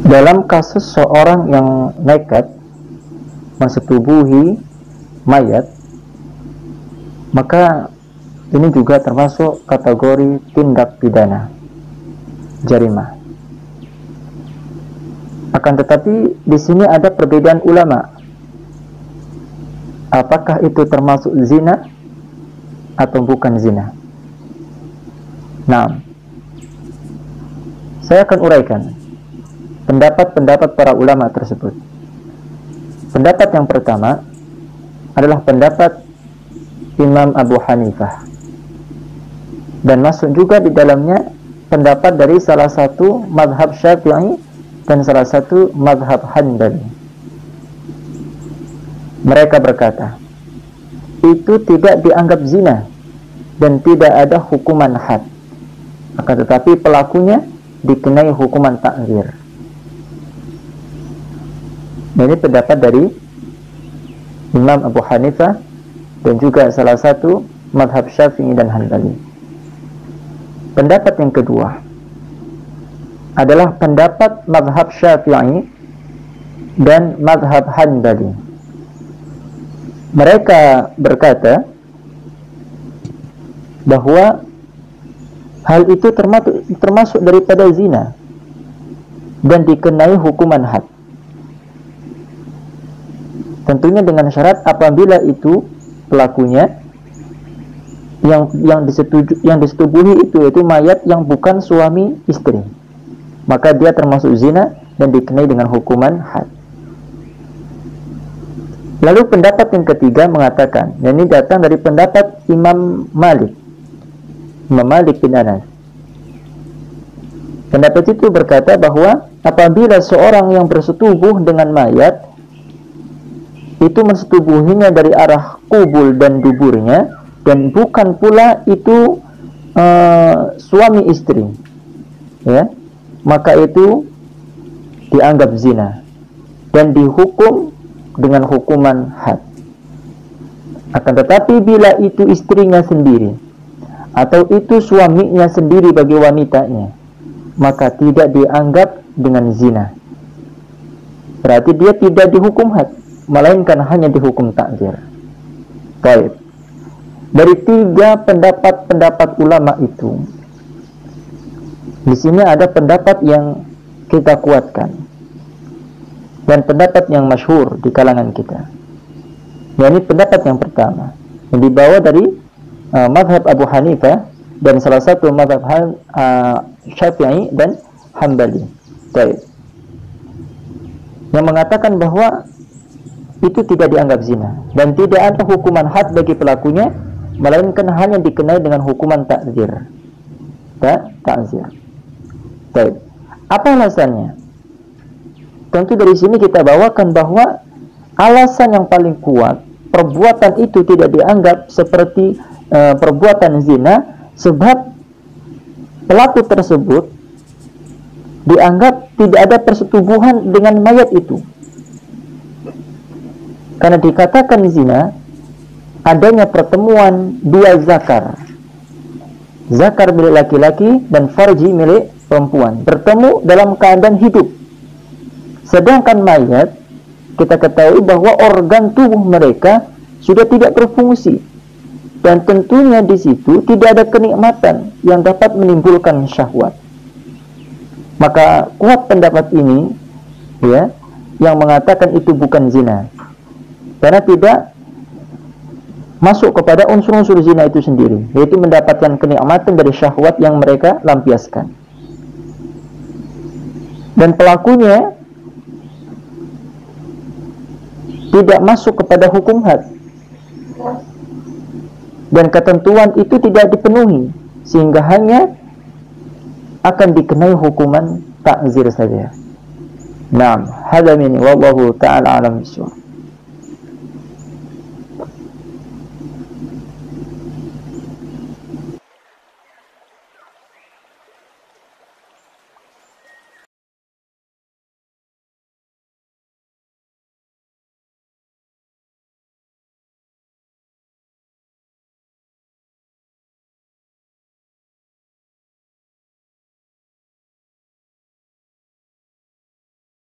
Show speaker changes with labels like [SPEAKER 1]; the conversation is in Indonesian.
[SPEAKER 1] Dalam kasus seorang yang nekat mensetubuhi mayat, maka ini juga termasuk kategori tindak pidana jarimah. Akan tetapi di sini ada perbedaan ulama. Apakah itu termasuk zina atau bukan zina? Nah, saya akan uraikan pendapat-pendapat para ulama tersebut. Pendapat yang pertama adalah pendapat Imam Abu Hanifah, dan masuk juga di dalamnya pendapat dari salah satu mazhab Syafi'i dan salah satu mazhab Hanbali. Mereka berkata, itu tidak dianggap zina dan tidak ada hukuman had, akan tetapi pelakunya dikenai hukuman ta'zir. Ini pendapat dari Imam Abu Hanifah dan juga salah satu mazhab Syafi'i dan Hanbali. Pendapat yang kedua adalah pendapat mazhab Syafi'i dan mazhab Hanbali. Mereka berkata bahwa hal itu termasuk daripada zina dan dikenai hukuman had. Tentunya dengan syarat apabila itu pelakunya yang disetubuhi itu mayat yang bukan suami istri, maka dia termasuk zina dan dikenai dengan hukuman had. Lalu pendapat yang ketiga mengatakan, dan ini datang dari pendapat Imam Malik bin Anas. Pendapat itu berkata bahwa apabila seorang yang bersetubuh dengan mayat itu mensetubuhinya dari arah kubul dan duburnya, dan bukan pula itu suami istri, ya, maka itu dianggap zina dan dihukum dengan hukuman had. Akan tetapi bila itu istrinya sendiri atau itu suaminya sendiri bagi wanitanya, maka tidak dianggap dengan zina. Berarti dia tidak dihukum had, melainkan hanya dihukum ta'zir. Baik. Dari tiga pendapat ulama itu, di sini ada pendapat yang kita kuatkan dan pendapat yang masyhur di kalangan kita. Ini pendapat yang pertama yang dibawa dari mazhab Abu Hanifah dan salah satu mazhab Syafi'i dan Hanbali. Baik. Yang mengatakan bahwa itu tidak dianggap zina dan tidak ada hukuman had bagi pelakunya, melainkan hanya dikenai dengan hukuman ta'zir. Ta'zir. Baik. Apa alasannya? Tentu dari sini kita bawakan bahwa alasan yang paling kuat perbuatan itu tidak dianggap seperti perbuatan zina, sebab pelaku tersebut dianggap tidak ada persetubuhan dengan mayat itu. Karena dikatakan zina adanya pertemuan dua zakar milik laki-laki dan farji milik perempuan, bertemu dalam keadaan hidup. Sedangkan mayat, kita ketahui bahwa organ tubuh mereka sudah tidak berfungsi, dan tentunya di situ tidak ada kenikmatan yang dapat menimbulkan syahwat. Maka kuat pendapat ini, ya, yang mengatakan itu bukan zina, karena tidak masuk kepada unsur-unsur zina itu sendiri, yaitu mendapatkan kenikmatan dari syahwat yang mereka lampiaskan. Dan pelakunya tidak masuk kepada hukum had, dan ketentuan itu tidak dipenuhi, sehingga hanya akan dikenai hukuman ta'zir saja. Naam, hadza minni wallahu ta'ala a'lam bissawab.